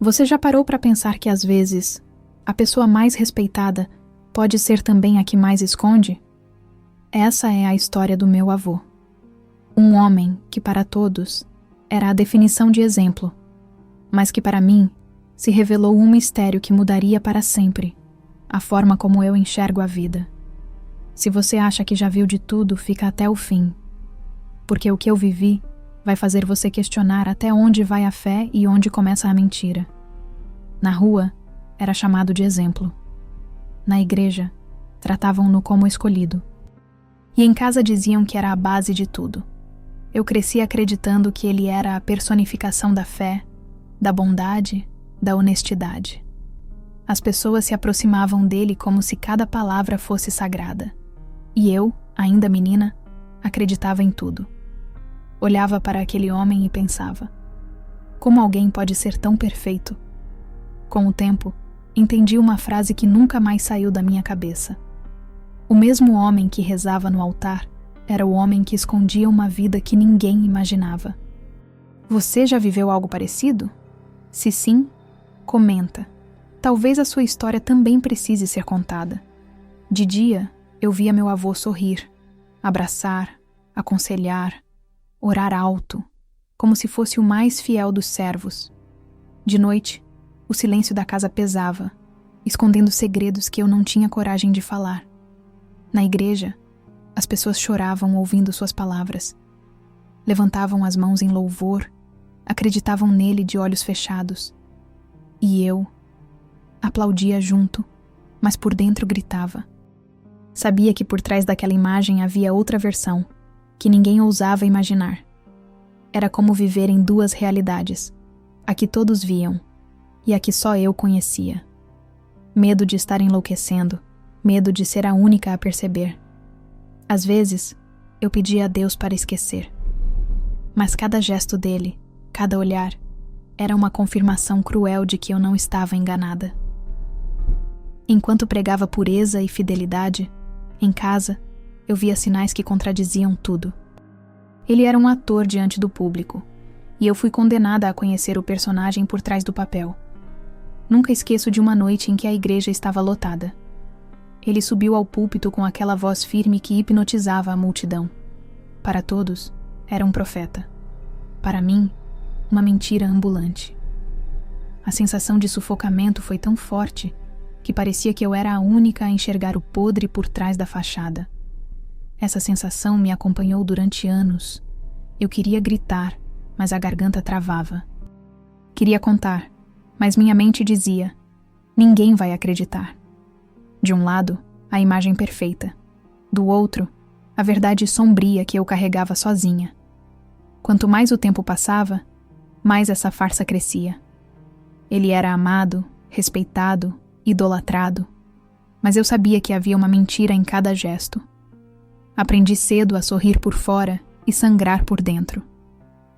Você já parou para pensar que às vezes a pessoa mais respeitada pode ser também a que mais esconde? Essa é a história do meu avô. Um homem que para todos era a definição de exemplo, mas que para mim se revelou um mistério que mudaria para sempre a forma como eu enxergo a vida. Se você acha que já viu de tudo, fica até o fim, porque o que eu vivi vai fazer você questionar até onde vai a fé e onde começa a mentira. Na rua, era chamado de exemplo. Na igreja, tratavam-no como escolhido. E em casa diziam que era a base de tudo. Eu cresci acreditando que ele era a personificação da fé, da bondade, da honestidade. As pessoas se aproximavam dele como se cada palavra fosse sagrada. E eu, ainda menina, acreditava em tudo. Olhava para aquele homem e pensava: como alguém pode ser tão perfeito? Com o tempo, entendi uma frase que nunca mais saiu da minha cabeça. O mesmo homem que rezava no altar era o homem que escondia uma vida que ninguém imaginava. Você já viveu algo parecido? Se sim, comenta. Talvez a sua história também precise ser contada. De dia, eu via meu avô sorrir, abraçar, aconselhar, orar alto, como se fosse o mais fiel dos servos. De noite, o silêncio da casa pesava, escondendo segredos que eu não tinha coragem de falar. Na igreja, as pessoas choravam ouvindo suas palavras. Levantavam as mãos em louvor, acreditavam nele de olhos fechados. E eu aplaudia junto, mas por dentro gritava. Sabia que por trás daquela imagem havia outra versão, que ninguém ousava imaginar. Era como viver em duas realidades, a que todos viam e a que só eu conhecia. Medo de estar enlouquecendo, medo de ser a única a perceber. Às vezes, eu pedia a Deus para esquecer. Mas cada gesto dele, cada olhar, era uma confirmação cruel de que eu não estava enganada. Enquanto pregava pureza e fidelidade, em casa, eu via sinais que contradiziam tudo. Ele era um ator diante do público, e eu fui condenada a conhecer o personagem por trás do papel. Nunca esqueço de uma noite em que a igreja estava lotada. Ele subiu ao púlpito com aquela voz firme que hipnotizava a multidão. Para todos, era um profeta. Para mim, uma mentira ambulante. A sensação de sufocamento foi tão forte que parecia que eu era a única a enxergar o podre por trás da fachada. Essa sensação me acompanhou durante anos. Eu queria gritar, mas a garganta travava. Queria contar, mas minha mente dizia: ninguém vai acreditar. De um lado, a imagem perfeita. Do outro, a verdade sombria que eu carregava sozinha. Quanto mais o tempo passava, mais essa farsa crescia. Ele era amado, respeitado, idolatrado, mas eu sabia que havia uma mentira em cada gesto. Aprendi cedo a sorrir por fora e sangrar por dentro.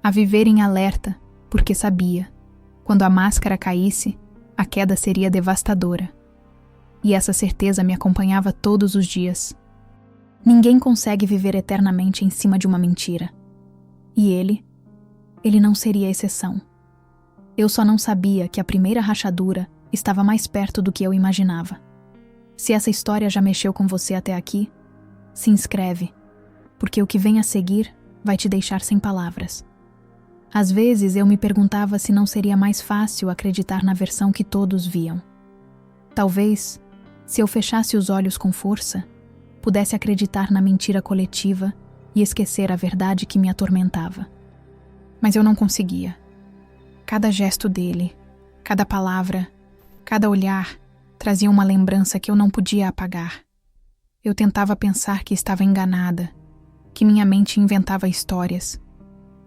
A viver em alerta, porque sabia, quando a máscara caísse, a queda seria devastadora. E essa certeza me acompanhava todos os dias. Ninguém consegue viver eternamente em cima de uma mentira. E ele não seria exceção. Eu só não sabia que a primeira rachadura estava mais perto do que eu imaginava. Se essa história já mexeu com você até aqui, se inscreve, porque o que vem a seguir vai te deixar sem palavras. Às vezes eu me perguntava se não seria mais fácil acreditar na versão que todos viam. Talvez, se eu fechasse os olhos com força, pudesse acreditar na mentira coletiva e esquecer a verdade que me atormentava. Mas eu não conseguia. Cada gesto dele, cada palavra, cada olhar trazia uma lembrança que eu não podia apagar. Eu tentava pensar que estava enganada, que minha mente inventava histórias.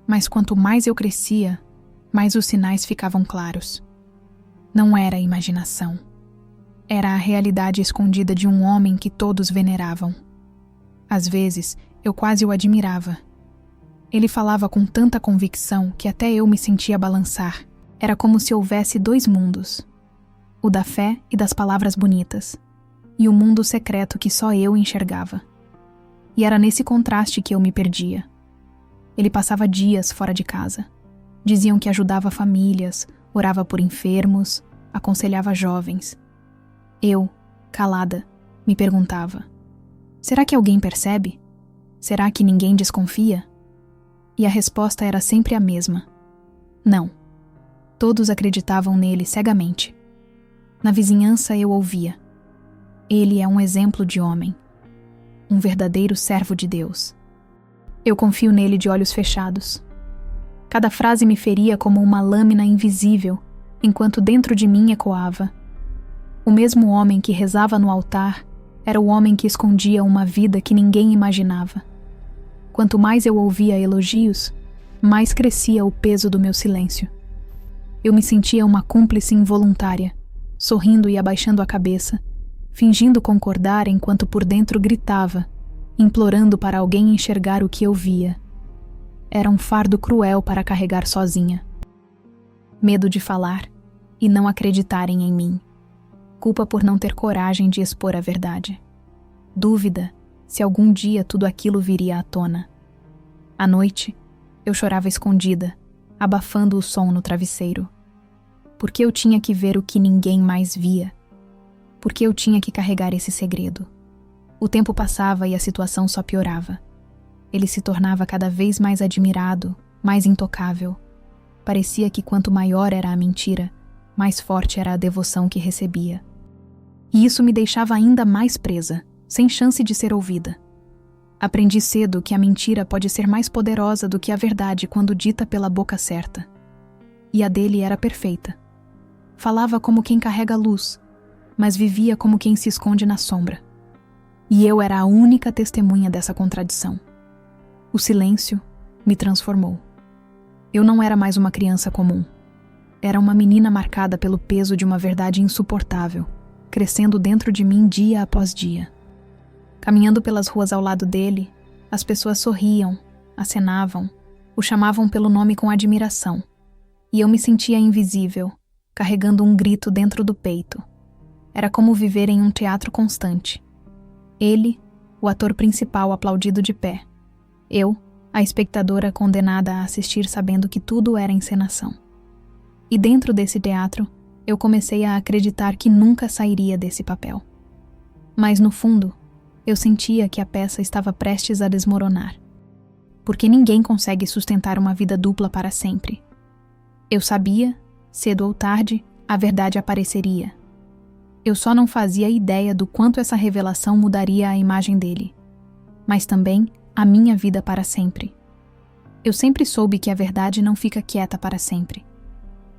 Mas quanto mais eu crescia, mais os sinais ficavam claros. Não era imaginação. Era a realidade escondida de um homem que todos veneravam. Às vezes, eu quase o admirava. Ele falava com tanta convicção que até eu me sentia balançar. Era como se houvesse dois mundos: o da fé e das palavras bonitas, e o mundo secreto que só eu enxergava. E era nesse contraste que eu me perdia. Ele passava dias fora de casa. Diziam que ajudava famílias, Orava por enfermos, aconselhava jovens. Eu, calada, me perguntava: será que alguém percebe? Será que ninguém desconfia? E a resposta era sempre a mesma: não. Todos acreditavam nele cegamente. Na vizinhança eu ouvia: ele é um exemplo de homem, um verdadeiro servo de Deus. Eu confio nele de olhos fechados. Cada frase me feria como uma lâmina invisível, enquanto dentro de mim ecoava: o mesmo homem que rezava no altar era o homem que escondia uma vida que ninguém imaginava. Quanto mais eu ouvia elogios, mais crescia o peso do meu silêncio. Eu me sentia uma cúmplice involuntária, sorrindo e abaixando a cabeça, fingindo concordar enquanto por dentro gritava, implorando para alguém enxergar o que eu via. Era um fardo cruel para carregar sozinha. Medo de falar e não acreditarem em mim. Culpa por não ter coragem de expor a verdade. Dúvida se algum dia tudo aquilo viria à tona. À noite, eu chorava escondida, abafando o som no travesseiro. Por que eu tinha que ver o que ninguém mais via? Por que eu tinha que carregar esse segredo? O tempo passava e a situação só piorava. Ele se tornava cada vez mais admirado, mais intocável. Parecia que quanto maior era a mentira, mais forte era a devoção que recebia. E isso me deixava ainda mais presa, sem chance de ser ouvida. Aprendi cedo que a mentira pode ser mais poderosa do que a verdade quando dita pela boca certa. E a dele era perfeita. Falava como quem carrega luz, mas vivia como quem se esconde na sombra. E eu era a única testemunha dessa contradição. O silêncio me transformou. Eu não era mais uma criança comum. Era uma menina marcada pelo peso de uma verdade insuportável, crescendo dentro de mim dia após dia. Caminhando pelas ruas ao lado dele, as pessoas sorriam, acenavam, o chamavam pelo nome com admiração. E eu me sentia invisível, carregando um grito dentro do peito. Era como viver em um teatro constante. Ele, o ator principal aplaudido de pé. Eu, a espectadora condenada a assistir sabendo que tudo era encenação. E dentro desse teatro, eu comecei a acreditar que nunca sairia desse papel. Mas no fundo, eu sentia que a peça estava prestes a desmoronar. Porque ninguém consegue sustentar uma vida dupla para sempre. Eu sabia, cedo ou tarde, a verdade apareceria. Eu só não fazia ideia do quanto essa revelação mudaria a imagem dele. Mas também a minha vida para sempre. Eu sempre soube que a verdade não fica quieta para sempre.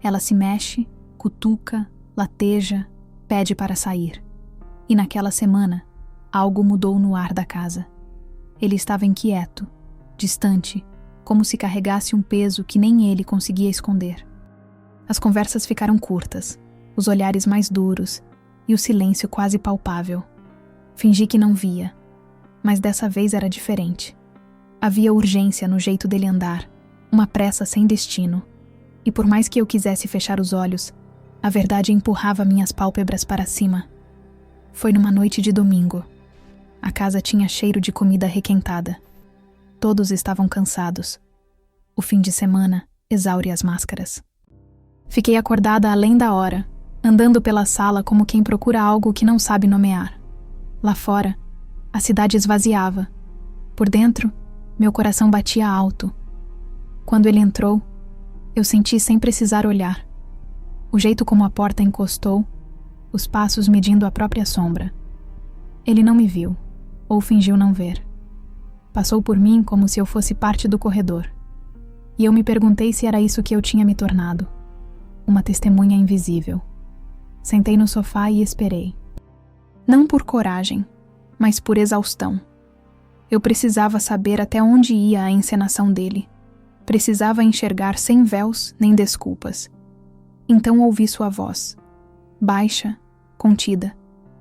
Ela se mexe, cutuca, lateja, pede para sair. E naquela semana, algo mudou no ar da casa. Ele estava inquieto, distante, como se carregasse um peso que nem ele conseguia esconder. As conversas ficaram curtas, os olhares mais duros e o silêncio quase palpável. Fingi que não via, mas dessa vez era diferente. Havia urgência no jeito dele andar, uma pressa sem destino, e por mais que eu quisesse fechar os olhos, a verdade empurrava minhas pálpebras para cima. Foi numa noite de domingo. A casa tinha cheiro de comida requentada. Todos estavam cansados. O fim de semana exaure as máscaras. Fiquei acordada além da hora, andando pela sala como quem procura algo que não sabe nomear. Lá fora, a cidade esvaziava. Por dentro, meu coração batia alto. Quando ele entrou, eu senti sem precisar olhar. O jeito como a porta encostou, os passos medindo a própria sombra. Ele não me viu, ou fingiu não ver. Passou por mim como se eu fosse parte do corredor. E eu me perguntei se era isso que eu tinha me tornado. Uma testemunha invisível. Sentei no sofá e esperei. Não por coragem, mas por exaustão. Eu precisava saber até onde ia a encenação dele. Precisava enxergar sem véus nem desculpas. Então ouvi sua voz, baixa, contida,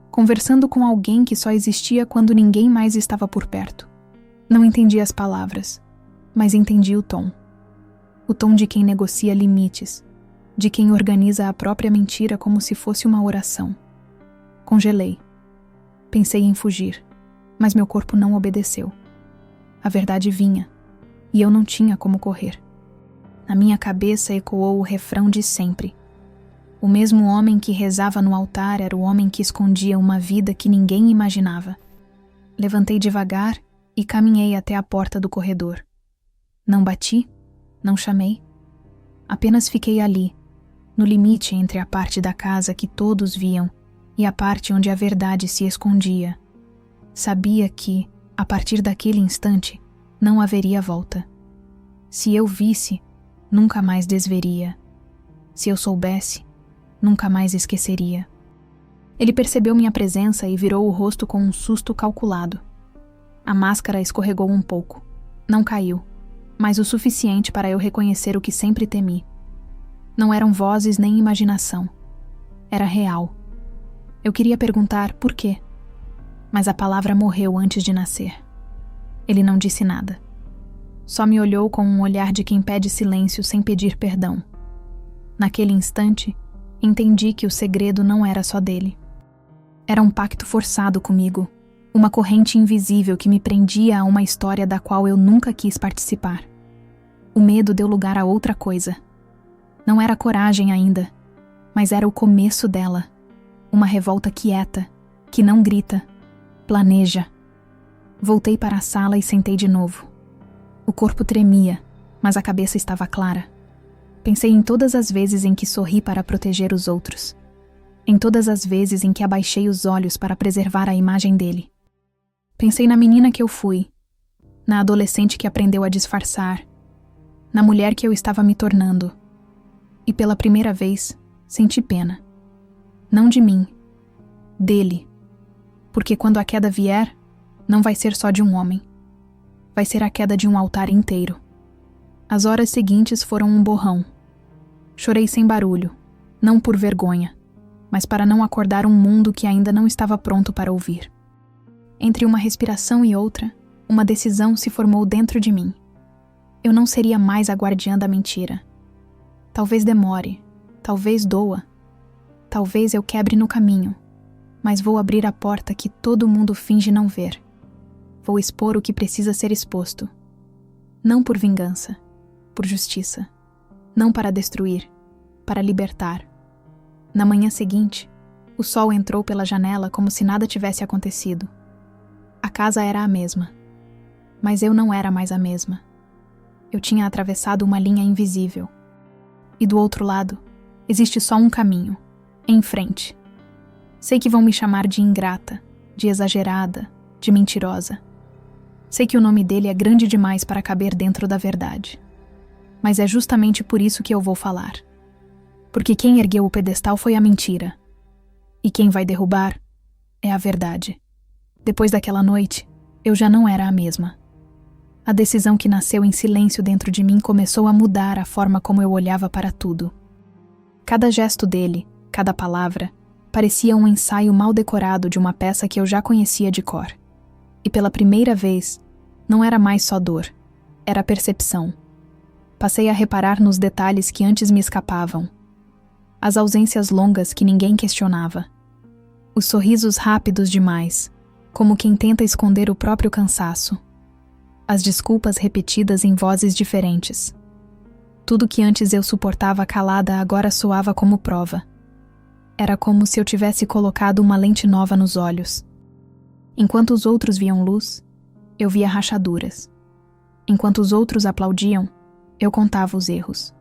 conversando com alguém que só existia quando ninguém mais estava por perto. Não entendi as palavras, mas entendi o tom. O tom de quem negocia limites, de quem organiza a própria mentira como se fosse uma oração. Congelei. Pensei em fugir, mas meu corpo não obedeceu. A verdade vinha, e eu não tinha como correr. Na minha cabeça ecoou o refrão de sempre. O mesmo homem que rezava no altar era o homem que escondia uma vida que ninguém imaginava. Levantei devagar e caminhei até a porta do corredor. Não bati, não chamei. Apenas fiquei ali, no limite entre a parte da casa que todos viam e a parte onde a verdade se escondia. Sabia que, a partir daquele instante, não haveria volta. Se eu visse, nunca mais desveria. Se eu soubesse, nunca mais esqueceria. Ele percebeu minha presença e virou o rosto com um susto calculado. A máscara escorregou um pouco. Não caiu, mas o suficiente para eu reconhecer o que sempre temi. Não eram vozes nem imaginação. Era real. Eu queria perguntar por quê, mas a palavra morreu antes de nascer. Ele não disse nada. Só me olhou com um olhar de quem pede silêncio sem pedir perdão. Naquele instante, entendi que o segredo não era só dele. Era um pacto forçado comigo, uma corrente invisível que me prendia a uma história da qual eu nunca quis participar. O medo deu lugar a outra coisa. Não era coragem ainda, mas era o começo dela. Uma revolta quieta, que não grita, planeja. Voltei para a sala e sentei de novo. O corpo tremia, mas a cabeça estava clara. Pensei em todas as vezes em que sorri para proteger os outros. Em todas as vezes em que abaixei os olhos para preservar a imagem dele. Pensei na menina que eu fui, na adolescente que aprendeu a disfarçar, na mulher que eu estava me tornando. E pela primeira vez, senti pena. Não de mim, dele. Porque quando a queda vier, não vai ser só de um homem. Vai ser a queda de um altar inteiro. As horas seguintes foram um borrão. Chorei sem barulho, não por vergonha, mas para não acordar um mundo que ainda não estava pronto para ouvir. Entre uma respiração e outra, uma decisão se formou dentro de mim. Eu não seria mais a guardiã da mentira. Talvez demore, talvez doa, talvez eu quebre no caminho, mas vou abrir a porta que todo mundo finge não ver. Vou expor o que precisa ser exposto. Não por vingança, por justiça. Não para destruir, para libertar. Na manhã seguinte, o sol entrou pela janela como se nada tivesse acontecido. A casa era a mesma, mas eu não era mais a mesma. Eu tinha atravessado uma linha invisível. E do outro lado, existe só um caminho, em frente. Sei que vão me chamar de ingrata, de exagerada, de mentirosa. Sei que o nome dele é grande demais para caber dentro da verdade. Mas é justamente por isso que eu vou falar. Porque quem ergueu o pedestal foi a mentira. E quem vai derrubar é a verdade. Depois daquela noite, eu já não era a mesma. A decisão que nasceu em silêncio dentro de mim começou a mudar a forma como eu olhava para tudo. Cada gesto dele, cada palavra, parecia um ensaio mal decorado de uma peça que eu já conhecia de cor. E pela primeira vez, não era mais só dor, era percepção. Passei a reparar nos detalhes que antes me escapavam. As ausências longas que ninguém questionava. Os sorrisos rápidos demais, como quem tenta esconder o próprio cansaço. As desculpas repetidas em vozes diferentes. Tudo que antes eu suportava calada agora soava como prova. Era como se eu tivesse colocado uma lente nova nos olhos. Enquanto os outros viam luz, eu via rachaduras. Enquanto os outros aplaudiam, eu contava os erros.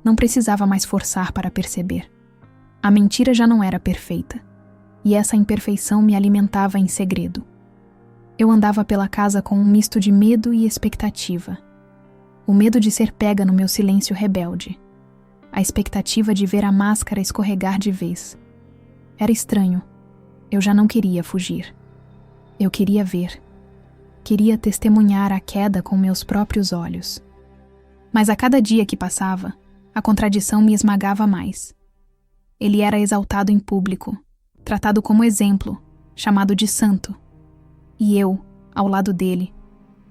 Não precisava mais forçar para perceber. A mentira já não era perfeita, e essa imperfeição me alimentava em segredo. Eu andava pela casa com um misto de medo e expectativa. O medo de ser pega no meu silêncio rebelde. A expectativa de ver a máscara escorregar de vez. Era estranho. Eu já não queria fugir. Eu queria ver. Queria testemunhar a queda com meus próprios olhos. Mas a cada dia que passava, a contradição me esmagava mais. Ele era exaltado em público, tratado como exemplo, chamado de santo. E eu, ao lado dele,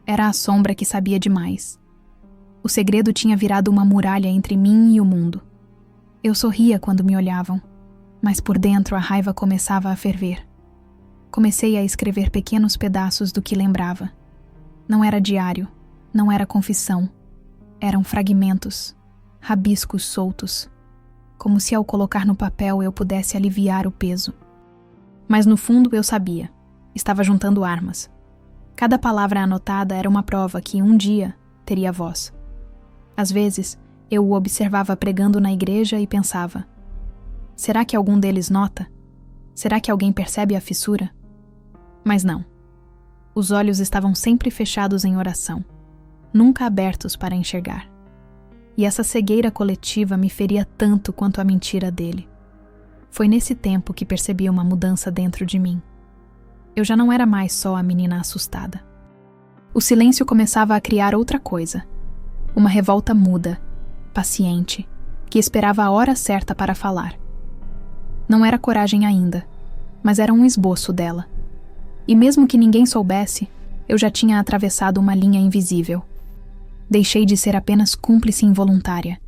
era a sombra que sabia demais. O segredo tinha virado uma muralha entre mim e o mundo. Eu sorria quando me olhavam, mas por dentro a raiva começava a ferver. Comecei a escrever pequenos pedaços do que lembrava. Não era diário, não era confissão. Eram fragmentos, rabiscos soltos. como se ao colocar no papel eu pudesse aliviar o peso. Mas no fundo eu sabia, estava juntando armas. Cada palavra anotada era uma prova que um dia teria voz. Às vezes, eu o observava pregando na igreja e pensava: será que algum deles nota? Será que alguém percebe a fissura? Mas não. Os olhos estavam sempre fechados em oração, nunca abertos para enxergar. E essa cegueira coletiva me feria tanto quanto a mentira dele. Foi nesse tempo que percebi uma mudança dentro de mim. Eu já não era mais só a menina assustada. O silêncio começava a criar outra coisa. Uma revolta muda, paciente, que esperava a hora certa para falar. Não era coragem ainda, mas era um esboço dela. E mesmo que ninguém soubesse, eu já tinha atravessado uma linha invisível. Deixei de ser apenas cúmplice involuntária.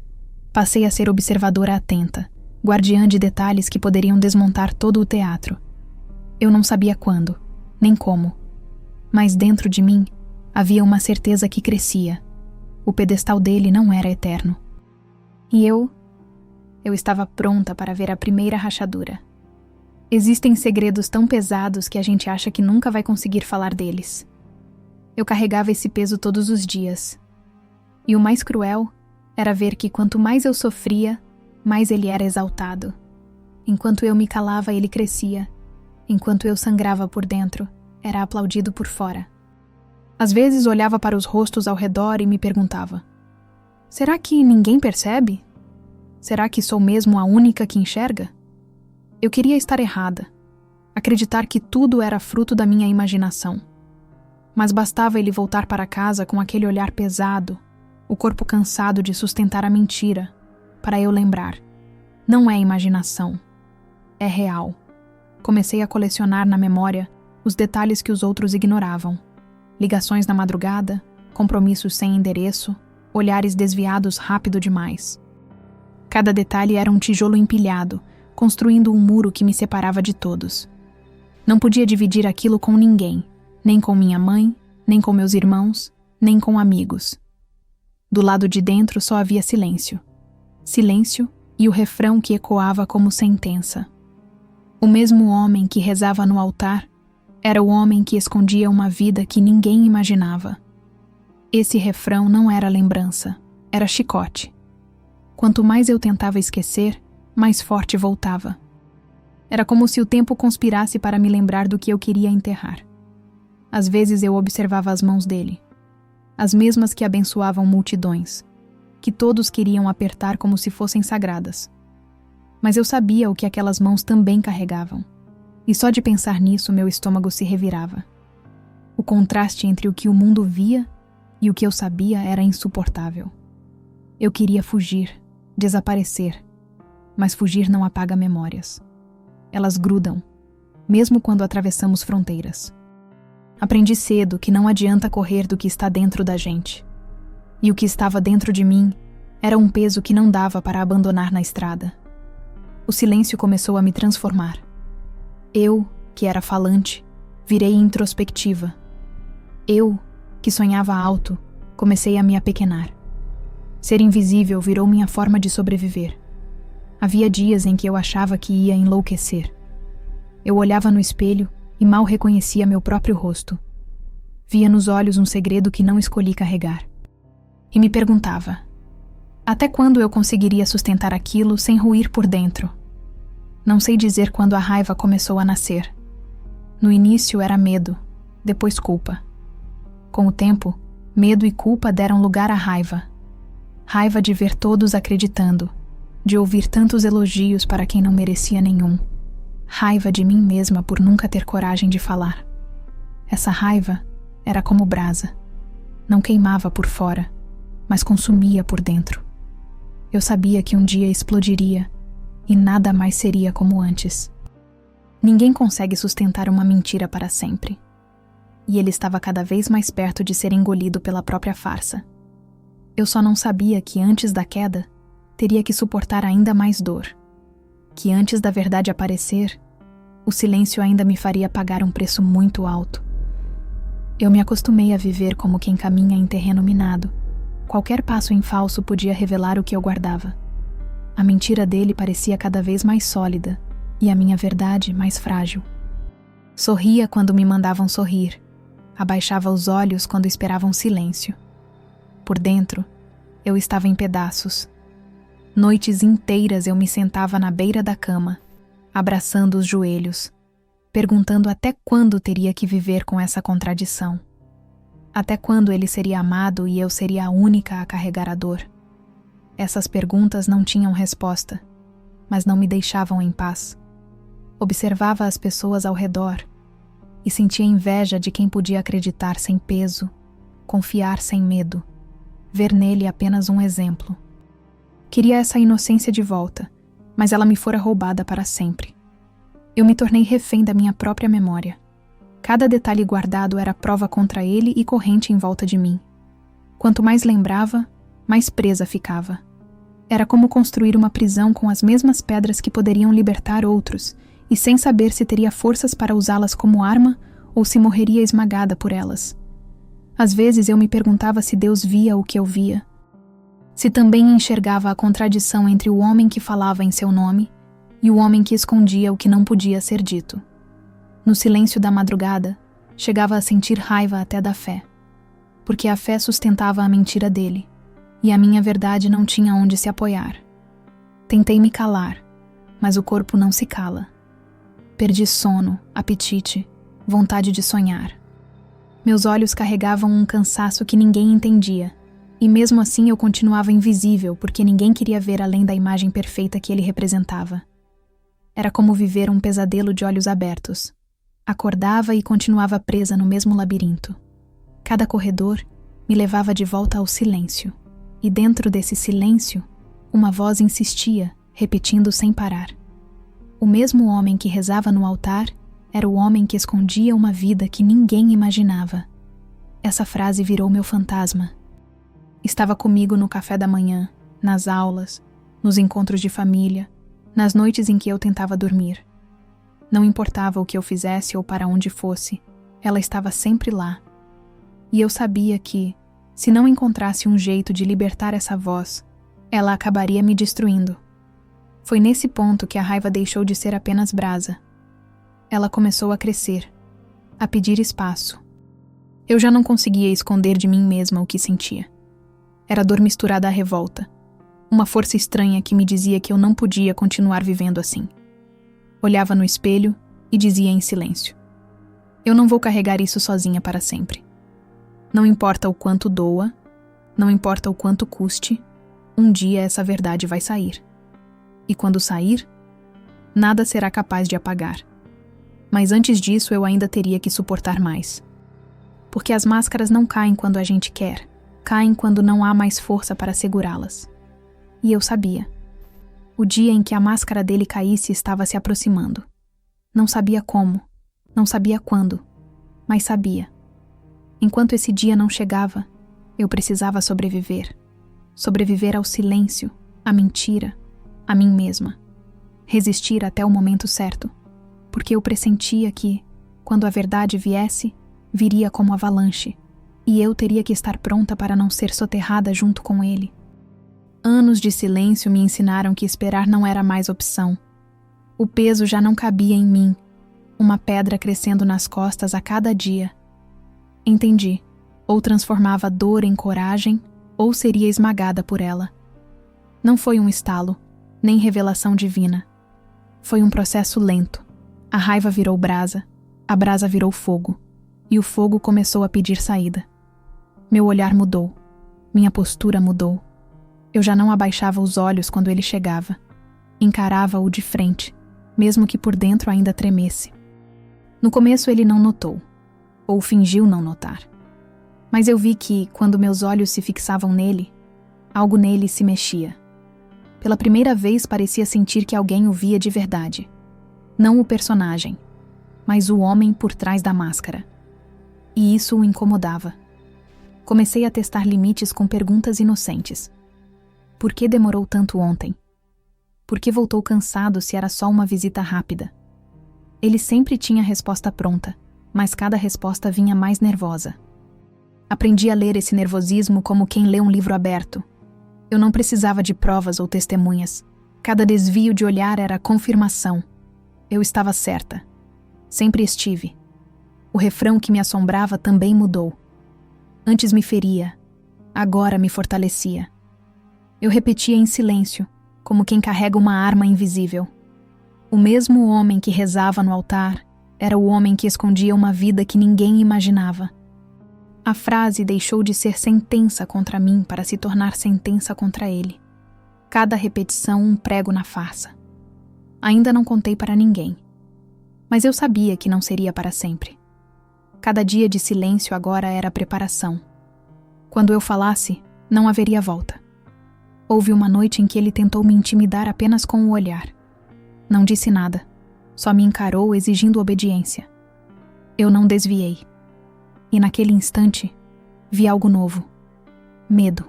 Passei a ser observadora atenta, guardiã de detalhes que poderiam desmontar todo o teatro. Eu não sabia quando, nem como. Mas dentro de mim, havia uma certeza que crescia. O pedestal dele não era eterno. E eu estava pronta para ver a primeira rachadura. Existem segredos tão pesados que a gente acha que nunca vai conseguir falar deles. Eu carregava esse peso todos os dias. E o mais cruel era ver que quanto mais eu sofria, mais ele era exaltado. Enquanto eu me calava, ele crescia. Enquanto eu sangrava por dentro, era aplaudido por fora. Às vezes olhava para os rostos ao redor e me perguntava: será que ninguém percebe? Será que sou mesmo a única que enxerga? Eu queria estar errada, acreditar que tudo era fruto da minha imaginação. Mas bastava ele voltar para casa com aquele olhar pesado, o corpo cansado de sustentar a mentira, para eu lembrar: não é imaginação, é real. Comecei a colecionar na memória os detalhes que os outros ignoravam. Ligações na madrugada, compromissos sem endereço, olhares desviados rápido demais. Cada detalhe era um tijolo empilhado, construindo um muro que me separava de todos. Não podia dividir aquilo com ninguém, nem com minha mãe, nem com meus irmãos, nem com amigos. Do lado de dentro só havia silêncio. Silêncio e o refrão que ecoava como sentença. O mesmo homem que rezava no altar era o homem que escondia uma vida que ninguém imaginava. Esse refrão não era lembrança, era chicote. Quanto mais eu tentava esquecer, mais forte voltava. Era como se o tempo conspirasse para me lembrar do que eu queria enterrar. Às vezes eu observava as mãos dele, as mesmas que abençoavam multidões, que todos queriam apertar como se fossem sagradas. Mas eu sabia o que aquelas mãos também carregavam, e só de pensar nisso meu estômago se revirava. O contraste entre o que o mundo via e o que eu sabia era insuportável. Eu queria fugir, desaparecer, mas fugir não apaga memórias. Elas grudam, mesmo quando atravessamos fronteiras. Aprendi cedo que não adianta correr do que está dentro da gente. E o que estava dentro de mim era um peso que não dava para abandonar na estrada. O silêncio começou a me transformar. Eu, que era falante, virei introspectiva. Eu, que sonhava alto, comecei a me apequenar. Ser invisível virou minha forma de sobreviver. Havia dias em que eu achava que ia enlouquecer. Eu olhava no espelho e mal reconhecia meu próprio rosto. Via nos olhos um segredo que não escolhi carregar. E me perguntava: até quando eu conseguiria sustentar aquilo sem ruir por dentro? Não sei dizer quando a raiva começou a nascer. No início era medo, depois culpa. Com o tempo, medo e culpa deram lugar à raiva. Raiva de ver todos acreditando, de ouvir tantos elogios para quem não merecia nenhum. Raiva de mim mesma por nunca ter coragem de falar. Essa raiva era como brasa. Não queimava por fora, mas consumia por dentro. Eu sabia que um dia explodiria e nada mais seria como antes. Ninguém consegue sustentar uma mentira para sempre. E ele estava cada vez mais perto de ser engolido pela própria farsa. Eu só não sabia que antes da queda, teria que suportar ainda mais dor. Que antes da verdade aparecer, o silêncio ainda me faria pagar um preço muito alto. Eu me acostumei a viver como quem caminha em terreno minado. Qualquer passo em falso podia revelar o que eu guardava. A mentira dele parecia cada vez mais sólida e a minha verdade mais frágil. Sorria quando me mandavam sorrir, abaixava os olhos quando esperavam silêncio. Por dentro, eu estava em pedaços. Noites inteiras eu me sentava na beira da cama, abraçando os joelhos, perguntando até quando teria que viver com essa contradição. Até quando ele seria amado e eu seria a única a carregar a dor? Essas perguntas não tinham resposta, mas não me deixavam em paz. Observava as pessoas ao redor e sentia inveja de quem podia acreditar sem peso, confiar sem medo, ver nele apenas um exemplo. Queria essa inocência de volta, mas ela me fora roubada para sempre. Eu me tornei refém da minha própria memória. Cada detalhe guardado era prova contra ele e corrente em volta de mim. Quanto mais lembrava, mais presa ficava. Era como construir uma prisão com as mesmas pedras que poderiam libertar outros, e sem saber se teria forças para usá-las como arma ou se morreria esmagada por elas. Às vezes eu me perguntava se Deus via o que eu via, se também enxergava a contradição entre o homem que falava em seu nome e o homem que escondia o que não podia ser dito. No silêncio da madrugada, chegava a sentir raiva até da fé, porque a fé sustentava a mentira dele, e a minha verdade não tinha onde se apoiar. Tentei me calar, mas o corpo não se cala. Perdi sono, apetite, vontade de sonhar. Meus olhos carregavam um cansaço que ninguém entendia, e mesmo assim eu continuava invisível porque ninguém queria ver além da imagem perfeita que ele representava. Era como viver um pesadelo de olhos abertos. Acordava e continuava presa no mesmo labirinto. Cada corredor me levava de volta ao silêncio, e dentro desse silêncio, uma voz insistia, repetindo sem parar. O mesmo homem que rezava no altar era o homem que escondia uma vida que ninguém imaginava. Essa frase virou meu fantasma. Estava comigo no café da manhã, nas aulas, nos encontros de família, nas noites em que eu tentava dormir. Não importava o que eu fizesse ou para onde fosse, ela estava sempre lá. E eu sabia que, se não encontrasse um jeito de libertar essa voz, ela acabaria me destruindo. Foi nesse ponto que a raiva deixou de ser apenas brasa. Ela começou a crescer, a pedir espaço. Eu já não conseguia esconder de mim mesma o que sentia. Era dor misturada à revolta, uma força estranha que me dizia que eu não podia continuar vivendo assim. Olhava no espelho e dizia em silêncio: eu não vou carregar isso sozinha para sempre. Não importa o quanto doa, não importa o quanto custe, um dia essa verdade vai sair. E quando sair, nada será capaz de apagar. Mas antes disso eu ainda teria que suportar mais. Porque as máscaras não caem quando a gente quer, caem quando não há mais força para segurá-las. E eu sabia. O dia em que a máscara dele caísse estava se aproximando. Não sabia como, não sabia quando, mas sabia. Enquanto esse dia não chegava, eu precisava sobreviver. Sobreviver ao silêncio, à mentira, a mim mesma. Resistir até o momento certo, porque eu pressentia que, quando a verdade viesse, viria como avalanche, e eu teria que estar pronta para não ser soterrada junto com ele. Anos de silêncio me ensinaram que esperar não era mais opção. O peso já não cabia em mim, uma pedra crescendo nas costas a cada dia. Entendi, ou transformava a dor em coragem, ou seria esmagada por ela. Não foi um estalo, nem revelação divina. Foi um processo lento. A raiva virou brasa, a brasa virou fogo, e o fogo começou a pedir saída. Meu olhar mudou, minha postura mudou. Eu já não abaixava os olhos quando ele chegava. Encarava-o de frente, mesmo que por dentro ainda tremesse. No começo ele não notou, ou fingiu não notar. Mas eu vi que, quando meus olhos se fixavam nele, algo nele se mexia. Pela primeira vez parecia sentir que alguém o via de verdade. Não o personagem, mas o homem por trás da máscara. E isso o incomodava. Comecei a testar limites com perguntas inocentes. Por que demorou tanto ontem? Por que voltou cansado se era só uma visita rápida? Ele sempre tinha a resposta pronta, mas cada resposta vinha mais nervosa. Aprendi a ler esse nervosismo como quem lê um livro aberto. Eu não precisava de provas ou testemunhas. Cada desvio de olhar era confirmação. Eu estava certa. Sempre estive. O refrão que me assombrava também mudou. Antes me feria, agora me fortalecia. Eu repetia em silêncio, como quem carrega uma arma invisível. O mesmo homem que rezava no altar era o homem que escondia uma vida que ninguém imaginava. A frase deixou de ser sentença contra mim para se tornar sentença contra ele. Cada repetição um prego na farsa. Ainda não contei para ninguém. Mas eu sabia que não seria para sempre. Cada dia de silêncio agora era preparação. Quando eu falasse, não haveria volta. Houve uma noite em que ele tentou me intimidar apenas com o olhar. Não disse nada, só me encarou exigindo obediência. Eu não desviei. E naquele instante, vi algo novo. Medo.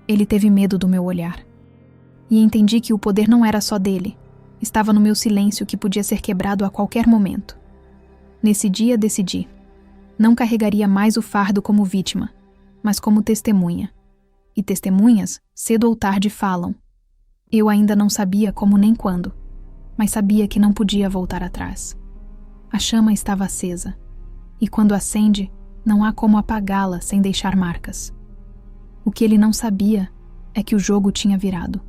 Ele teve medo do meu olhar. E entendi que o poder não era só dele. Estava no meu silêncio que podia ser quebrado a qualquer momento. Nesse dia decidi. Não carregaria mais o fardo como vítima, mas como testemunha. E testemunhas, cedo ou tarde, falam. Eu ainda não sabia como nem quando, mas sabia que não podia voltar atrás. A chama estava acesa, e quando acende, não há como apagá-la sem deixar marcas. O que ele não sabia é que o jogo tinha virado.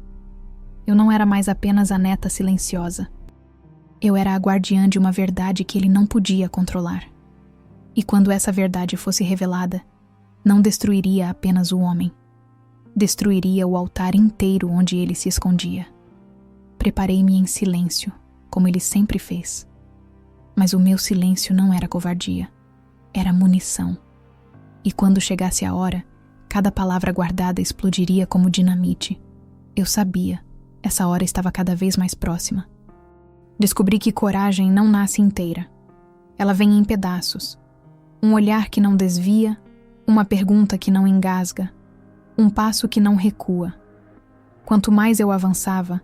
Eu não era mais apenas a neta silenciosa. Eu era a guardiã de uma verdade que ele não podia controlar. E quando essa verdade fosse revelada, não destruiria apenas o homem. Destruiria o altar inteiro onde ele se escondia. Preparei-me em silêncio, como ele sempre fez. Mas o meu silêncio não era covardia. Era munição. E quando chegasse a hora, cada palavra guardada explodiria como dinamite. Eu sabia, essa hora estava cada vez mais próxima. Descobri que coragem não nasce inteira. Ela vem em pedaços. Um olhar que não desvia, uma pergunta que não engasga, um passo que não recua. Quanto mais eu avançava,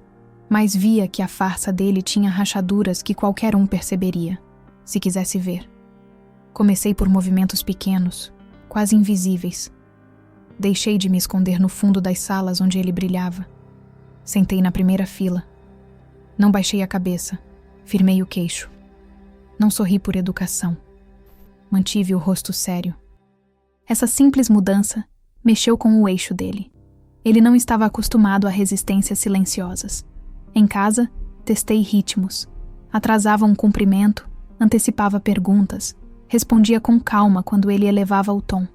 mais via que a farsa dele tinha rachaduras que qualquer um perceberia, se quisesse ver. Comecei por movimentos pequenos, quase invisíveis. Deixei de me esconder no fundo das salas onde ele brilhava. Sentei na primeira fila. Não baixei a cabeça, firmei o queixo. Não sorri por educação. Mantive o rosto sério. Essa simples mudança mexeu com o eixo dele. Ele não estava acostumado a resistências silenciosas. Em casa, testei ritmos. Atrasava um cumprimento, antecipava perguntas, respondia com calma quando ele elevava o tom.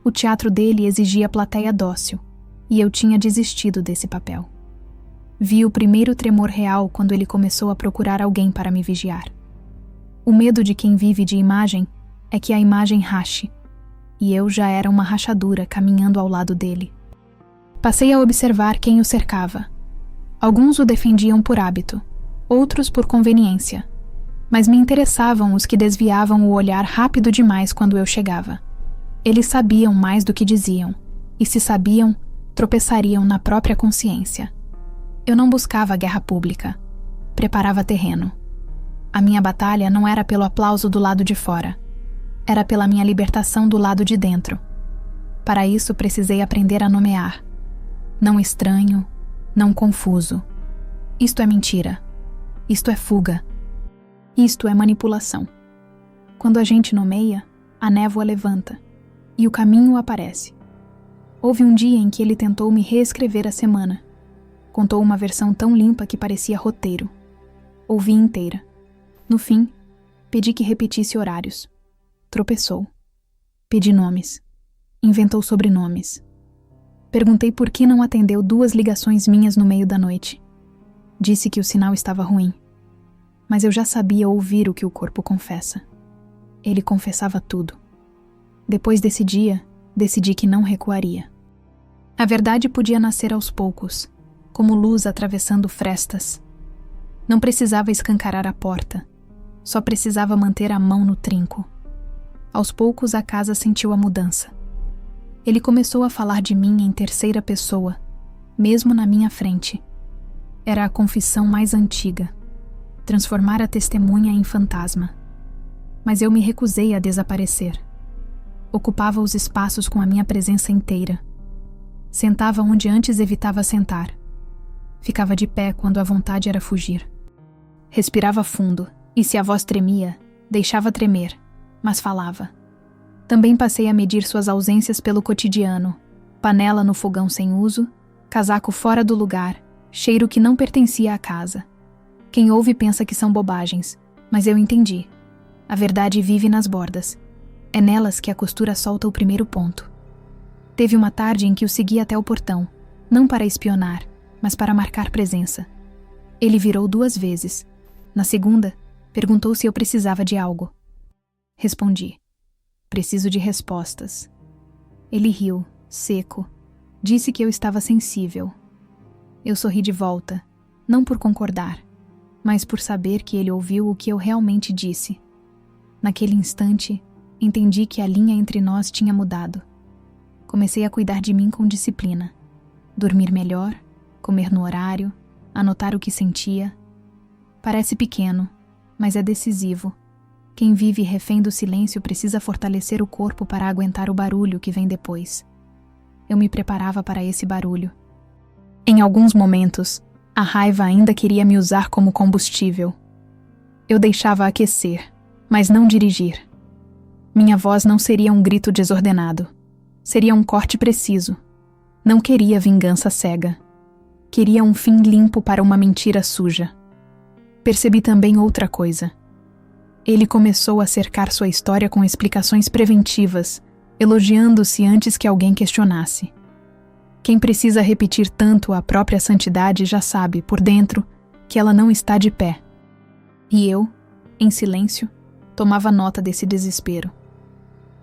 O teatro dele exigia plateia dócil, e eu tinha desistido desse papel. Vi o primeiro tremor real quando ele começou a procurar alguém para me vigiar. O medo de quem vive de imagem é que a imagem rache, e eu já era uma rachadura caminhando ao lado dele. Passei a observar quem o cercava. Alguns o defendiam por hábito, outros por conveniência, mas me interessavam os que desviavam o olhar rápido demais quando eu chegava. Eles sabiam mais do que diziam, e se sabiam, tropeçariam na própria consciência. Eu não buscava a guerra pública, preparava terreno. A minha batalha não era pelo aplauso do lado de fora, era pela minha libertação do lado de dentro. Para isso precisei aprender a nomear. Não estranho, não confuso. Isto é mentira. Isto é fuga. Isto é manipulação. Quando a gente nomeia, a névoa levanta e o caminho aparece. Houve um dia em que ele tentou me reescrever a semana. Contou uma versão tão limpa que parecia roteiro. Ouvi inteira. No fim, pedi que repetisse horários. Tropeçou. Pedi nomes. Inventou sobrenomes. Perguntei por que não atendeu 2 ligações minhas no meio da noite. Disse que o sinal estava ruim. Mas eu já sabia ouvir o que o corpo confessa. Ele confessava tudo. Depois desse dia, decidi que não recuaria. A verdade podia nascer aos poucos, como luz atravessando frestas. Não precisava escancarar a porta, só precisava manter a mão no trinco. Aos poucos a casa sentiu a mudança. Ele começou a falar de mim em terceira pessoa, mesmo na minha frente. Era a confissão mais antiga, transformar a testemunha em fantasma. Mas eu me recusei a desaparecer. Ocupava os espaços com a minha presença inteira. Sentava onde antes evitava sentar. Ficava de pé quando a vontade era fugir. Respirava fundo, e se a voz tremia, deixava tremer, mas falava. Também passei a medir suas ausências pelo cotidiano: panela no fogão sem uso, casaco fora do lugar, cheiro que não pertencia à casa. Quem ouve pensa que são bobagens, mas eu entendi. A verdade vive nas bordas. É nelas que a costura solta o primeiro ponto. Teve uma tarde em que o segui até o portão, não para espionar, mas para marcar presença. Ele virou 2 vezes. Na segunda, perguntou se eu precisava de algo. Respondi: preciso de respostas. Ele riu, seco. Disse que eu estava sensível. Eu sorri de volta, não por concordar, mas por saber que ele ouviu o que eu realmente disse. Naquele instante, entendi que a linha entre nós tinha mudado. Comecei a cuidar de mim com disciplina. Dormir melhor, comer no horário, anotar o que sentia. Parece pequeno, mas é decisivo. Quem vive refém do silêncio precisa fortalecer o corpo para aguentar o barulho que vem depois. Eu me preparava para esse barulho. Em alguns momentos, a raiva ainda queria me usar como combustível. Eu deixava aquecer, mas não dirigir. Minha voz não seria um grito desordenado. Seria um corte preciso. Não queria vingança cega. Queria um fim limpo para uma mentira suja. Percebi também outra coisa. Ele começou a cercar sua história com explicações preventivas, elogiando-se antes que alguém questionasse. Quem precisa repetir tanto a própria santidade já sabe, por dentro, que ela não está de pé. E eu, em silêncio, tomava nota desse desespero.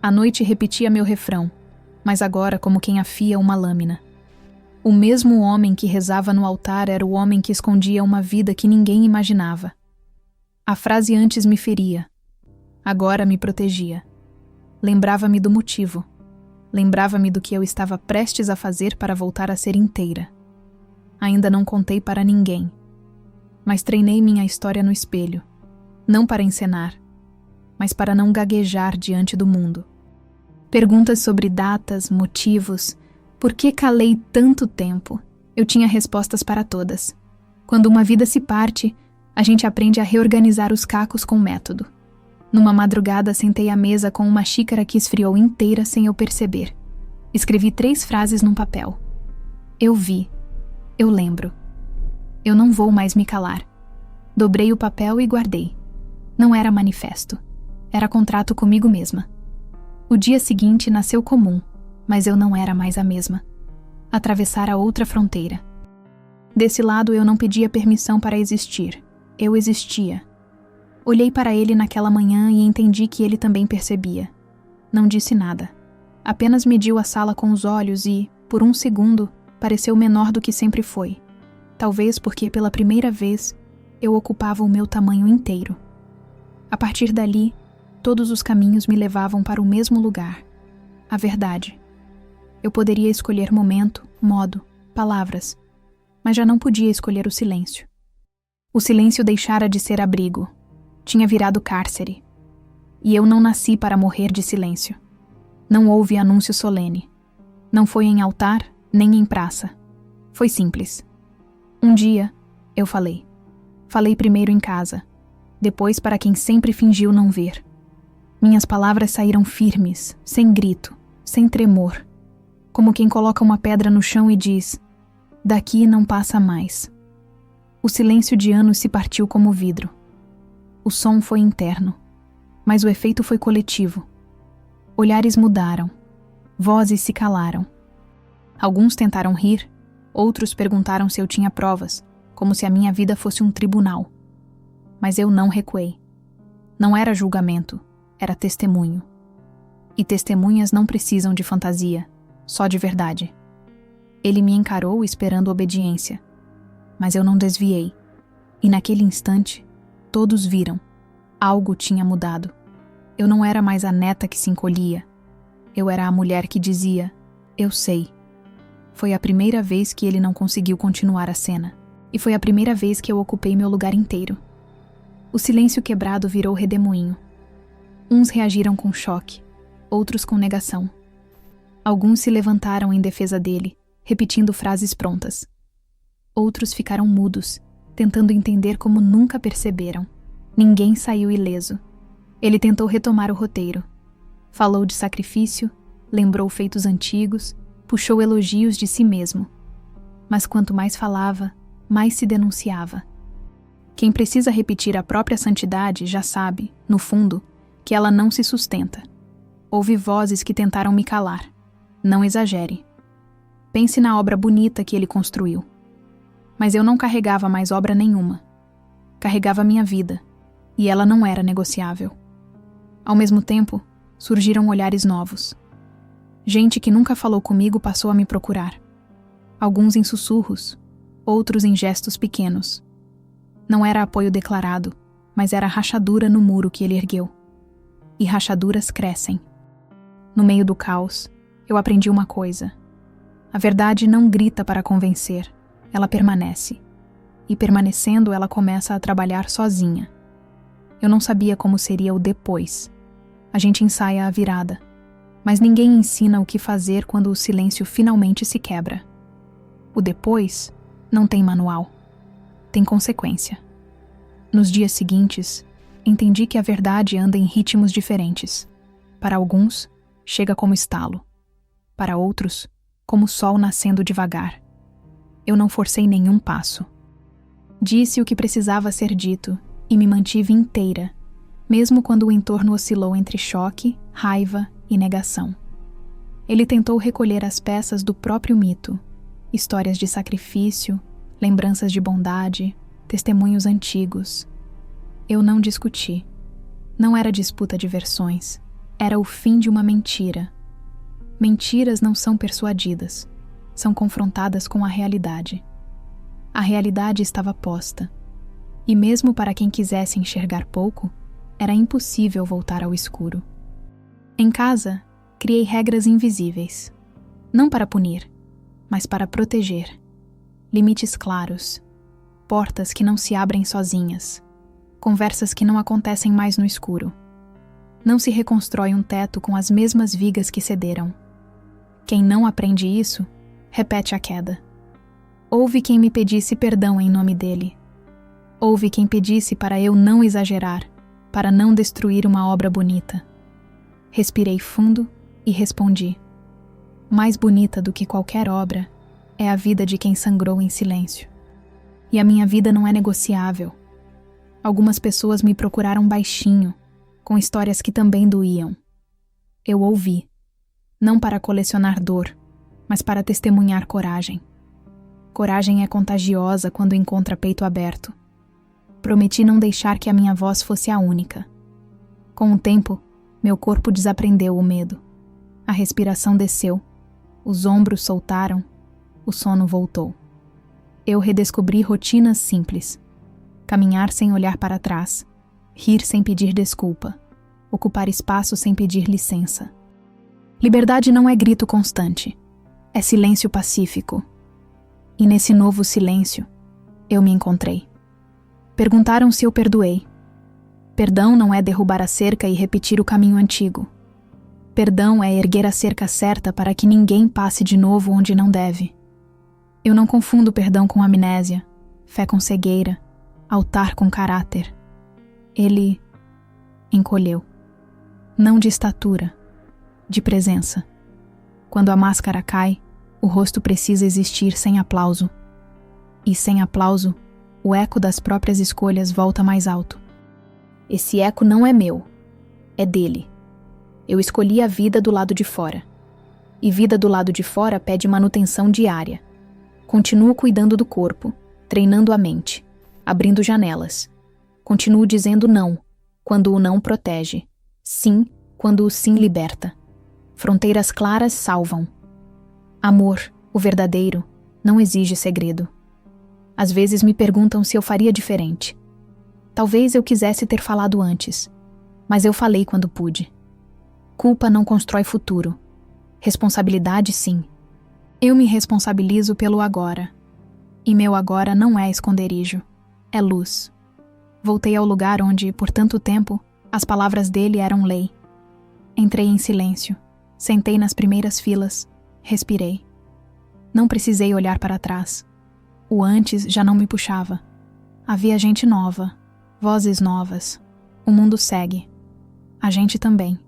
À noite repetia meu refrão, mas agora como quem afia uma lâmina. O mesmo homem que rezava no altar era o homem que escondia uma vida que ninguém imaginava. A frase antes me feria. Agora me protegia. Lembrava-me do motivo. Lembrava-me do que eu estava prestes a fazer para voltar a ser inteira. Ainda não contei para ninguém. Mas treinei minha história no espelho. Não para encenar, mas para não gaguejar diante do mundo. Perguntas sobre datas, motivos, por que calei tanto tempo? Eu tinha respostas para todas. Quando uma vida se parte, a gente aprende a reorganizar os cacos com método. Numa madrugada, sentei à mesa com uma xícara que esfriou inteira sem eu perceber. Escrevi 3 frases num papel. Eu vi. Eu lembro. Eu não vou mais me calar. Dobrei o papel e guardei. Não era manifesto. Era contrato comigo mesma. O dia seguinte nasceu comum, mas eu não era mais a mesma. Atravessara outra fronteira. Desse lado eu não pedia permissão para existir. Eu existia. Olhei para ele naquela manhã e entendi que ele também percebia. Não disse nada. Apenas mediu a sala com os olhos e, por um segundo, pareceu menor do que sempre foi. Talvez porque, pela primeira vez, eu ocupava o meu tamanho inteiro. A partir dali, todos os caminhos me levavam para o mesmo lugar. A verdade. Eu poderia escolher momento, modo, palavras, mas já não podia escolher o silêncio. O silêncio deixara de ser abrigo. Tinha virado cárcere. E eu não nasci para morrer de silêncio. Não houve anúncio solene. Não foi em altar, nem em praça. Foi simples. Um dia, eu falei. Falei primeiro em casa, depois para quem sempre fingiu não ver. Minhas palavras saíram firmes, sem grito, sem tremor, como quem coloca uma pedra no chão e diz: daqui não passa mais. O silêncio de anos se partiu como vidro. O som foi interno, mas o efeito foi coletivo. Olhares mudaram, vozes se calaram. Alguns tentaram rir, outros perguntaram se eu tinha provas, como se a minha vida fosse um tribunal. Mas eu não recuei. Não era julgamento, era testemunho. E testemunhas não precisam de fantasia, só de verdade. Ele me encarou esperando obediência, mas eu não desviei. E naquele instante, todos viram. Algo tinha mudado. Eu não era mais a neta que se encolhia. Eu era a mulher que dizia: eu sei. Foi a primeira vez que ele não conseguiu continuar a cena. E foi a primeira vez que eu ocupei meu lugar inteiro. O silêncio quebrado virou redemoinho. Uns reagiram com choque, outros com negação. Alguns se levantaram em defesa dele, repetindo frases prontas. Outros ficaram mudos, tentando entender como nunca perceberam. Ninguém saiu ileso. Ele tentou retomar o roteiro. Falou de sacrifício, lembrou feitos antigos, puxou elogios de si mesmo. Mas quanto mais falava, mais se denunciava. Quem precisa repetir a própria santidade já sabe, no fundo, que ela não se sustenta. Houve vozes que tentaram me calar. Não exagere. Pense na obra bonita que ele construiu. Mas eu não carregava mais obra nenhuma. Carregava minha vida, e ela não era negociável. Ao mesmo tempo, surgiram olhares novos. Gente que nunca falou comigo passou a me procurar. Alguns em sussurros, outros em gestos pequenos. Não era apoio declarado, mas era rachadura no muro que ele ergueu. E rachaduras crescem. No meio do caos, eu aprendi uma coisa. A verdade não grita para convencer, ela permanece. E permanecendo, ela começa a trabalhar sozinha. Eu não sabia como seria o depois. A gente ensaia a virada, mas ninguém ensina o que fazer quando o silêncio finalmente se quebra. O depois não tem manual. Tem consequência. Nos dias seguintes, entendi que a verdade anda em ritmos diferentes. Para alguns, chega como estalo. Para outros, como o sol nascendo devagar. Eu não forcei nenhum passo. Disse o que precisava ser dito e me mantive inteira, mesmo quando o entorno oscilou entre choque, raiva e negação. Ele tentou recolher as peças do próprio mito, histórias de sacrifício, lembranças de bondade, testemunhos antigos. Eu não discuti. Não era disputa de versões. Era o fim de uma mentira. Mentiras não são persuadidas. São confrontadas com a realidade. A realidade estava posta. E mesmo para quem quisesse enxergar pouco, era impossível voltar ao escuro. Em casa, criei regras invisíveis. Não para punir, mas para proteger. Limites claros. Portas que não se abrem sozinhas. Conversas que não acontecem mais no escuro. Não se reconstrói um teto com as mesmas vigas que cederam. Quem não aprende isso, repete a queda. Houve quem me pedisse perdão em nome dele. Houve quem pedisse para eu não exagerar, para não destruir uma obra bonita. Respirei fundo e respondi. Mais bonita do que qualquer obra é a vida de quem sangrou em silêncio. E a minha vida não é negociável. Algumas pessoas me procuraram baixinho, com histórias que também doíam. Eu ouvi, não para colecionar dor, mas para testemunhar coragem. Coragem é contagiosa quando encontra peito aberto. Prometi não deixar que a minha voz fosse a única. Com o tempo, meu corpo desaprendeu o medo. A respiração desceu, os ombros soltaram, o sono voltou. Eu redescobri rotinas simples. Caminhar sem olhar para trás, rir sem pedir desculpa, ocupar espaço sem pedir licença. Liberdade não é grito constante, é silêncio pacífico. E nesse novo silêncio, eu me encontrei. Perguntaram se eu perdoei. Perdão não é derrubar a cerca e repetir o caminho antigo. Perdão é erguer a cerca certa para que ninguém passe de novo onde não deve. Eu não confundo perdão com amnésia, fé com cegueira, altar com caráter. Ele encolheu. Não de estatura, de presença. Quando a máscara cai, o rosto precisa existir sem aplauso. E sem aplauso, o eco das próprias escolhas volta mais alto. Esse eco não é meu, é dele. Eu escolhi a vida do lado de fora. E vida do lado de fora pede manutenção diária. Continuo cuidando do corpo, treinando a mente, abrindo janelas. Continuo dizendo não, quando o não protege. Sim, quando o sim liberta. Fronteiras claras salvam. Amor, o verdadeiro, não exige segredo. Às vezes me perguntam se eu faria diferente. Talvez eu quisesse ter falado antes, mas eu falei quando pude. Culpa não constrói futuro. Responsabilidade, sim. Eu me responsabilizo pelo agora. E meu agora não é esconderijo, é luz. Voltei ao lugar onde, por tanto tempo, as palavras dele eram lei. Entrei em silêncio, sentei nas primeiras filas, respirei. Não precisei olhar para trás. O antes já não me puxava. Havia gente nova, vozes novas. O mundo segue. A gente também.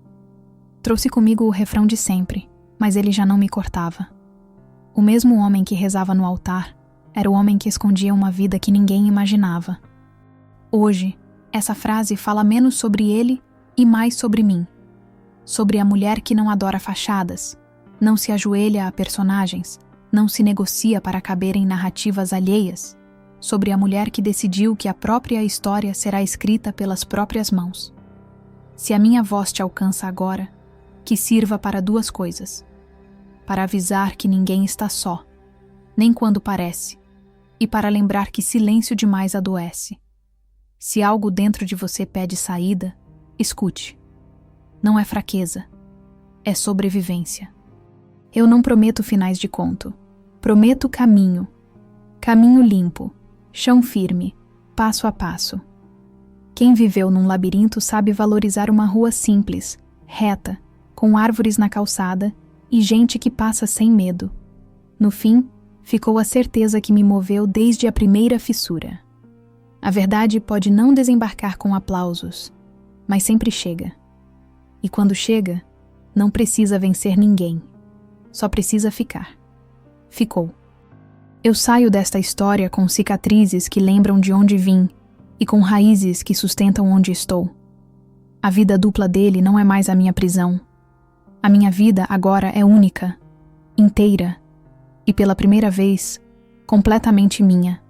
Trouxe comigo o refrão de sempre, mas ele já não me cortava. O mesmo homem que rezava no altar era o homem que escondia uma vida que ninguém imaginava. Hoje, essa frase fala menos sobre ele e mais sobre mim. Sobre a mulher que não adora fachadas, não se ajoelha a personagens, não se negocia para caber em narrativas alheias. Sobre a mulher que decidiu que a própria história será escrita pelas próprias mãos. Se a minha voz te alcança agora, que sirva para duas coisas. Para avisar que ninguém está só, nem quando parece, e para lembrar que silêncio demais adoece. Se algo dentro de você pede saída, escute. Não é fraqueza, é sobrevivência. Eu não prometo finais de conto, prometo caminho. Caminho limpo, chão firme, passo a passo. Quem viveu num labirinto sabe valorizar uma rua simples, reta, com árvores na calçada e gente que passa sem medo. No fim, ficou a certeza que me moveu desde a primeira fissura. A verdade pode não desembarcar com aplausos, mas sempre chega. E quando chega, não precisa vencer ninguém, só precisa ficar. Ficou. Eu saio desta história com cicatrizes que lembram de onde vim e com raízes que sustentam onde estou. A vida dupla dele não é mais a minha prisão. A minha vida agora é única, inteira e pela primeira vez, completamente minha.